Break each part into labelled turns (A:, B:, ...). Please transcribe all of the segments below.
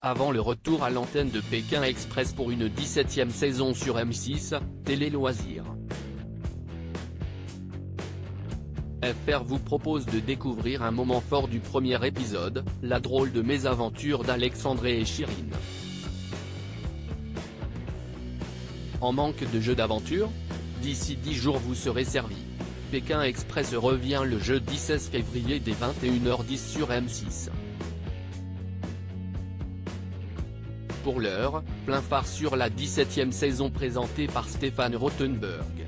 A: avant le retour à l'antenne de Pékin Express pour une 17e saison sur M6, Télé Loisirs. FR vous propose de découvrir un moment fort du premier épisode, la drôle de mésaventure d'Alexandre et Chirine. En manque de jeux d'aventure? D'ici 10 jours vous serez servi. Pékin Express revient le jeudi 16 février dès 21h10 sur M6. Pour l'heure, plein phare sur la 17e saison présentée par Stéphane Rothenberg.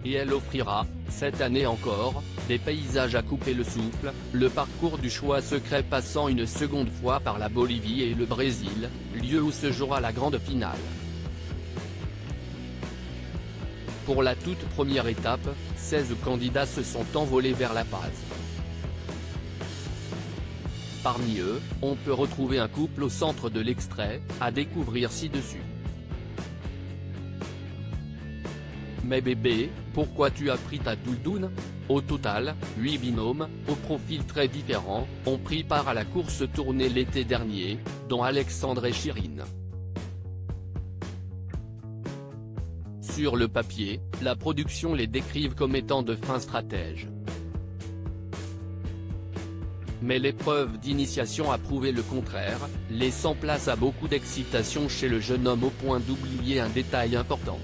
A: Et elle offrira, cette année encore, des paysages à couper le souffle, le parcours du choix secret passant une seconde fois par la Bolivie et le Brésil, lieu où se jouera la grande finale. Pour la toute première étape, 16 candidats se sont envolés vers La Paz. Parmi eux, on peut retrouver un couple au centre de l'extrait, à découvrir ci-dessus. Mais bébé, pourquoi tu as pris ta doudoune? Au total, 8 binômes, aux profils très différents, ont pris part à la course tournée l'été dernier, dont Alexandre et Chirine. Sur le papier, la production les décrive comme étant de fins stratèges. Mais l'épreuve d'initiation a prouvé le contraire, laissant place à beaucoup d'excitation chez le jeune homme au point d'oublier un détail important.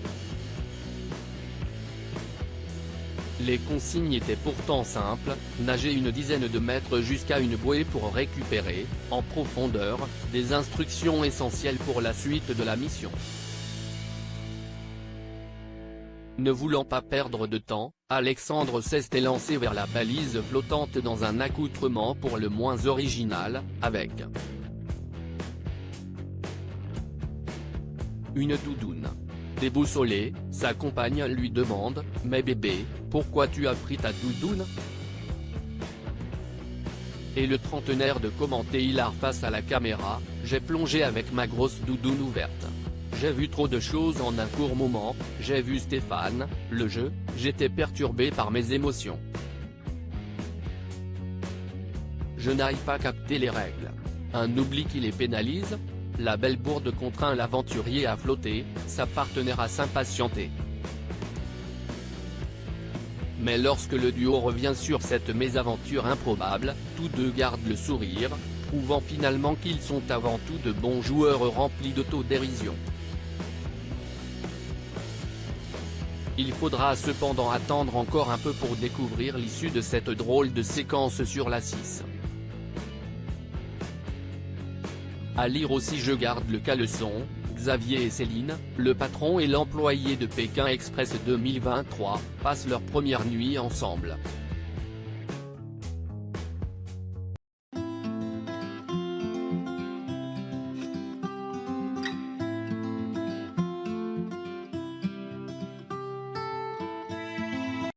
A: Les consignes étaient pourtant simples, nager une dizaine de mètres jusqu'à une bouée pour récupérer, en profondeur, des instructions essentielles pour la suite de la mission. Ne voulant pas perdre de temps, Alexandre s'est lancé vers la balise flottante dans un accoutrement pour le moins original, avec une doudoune. Déboussolé, sa compagne lui demande « Mais bébé, pourquoi tu as pris ta doudoune ?» Et le trentenaire de commenter hilar face à la caméra « J'ai plongé avec ma grosse doudoune ouverte. J'ai vu trop de choses en un court moment, j'ai vu Stéphane, le jeu, j'étais perturbé par mes émotions. Je n'arrive pas à capter les règles. Un oubli qui les pénalise ? La belle bourde contraint l'aventurier à flotter, sa partenaire à s'impatienter. Mais lorsque le duo revient sur cette mésaventure improbable, tous deux gardent le sourire, prouvant finalement qu'ils sont avant tout de bons joueurs remplis d'autodérision. Il faudra cependant attendre encore un peu pour découvrir l'issue de cette drôle de séquence sur la 6. À lire aussi Je garde le caleçon, Xavier et Céline, le patron et l'employé de Pékin Express 2023, passent leur première nuit ensemble.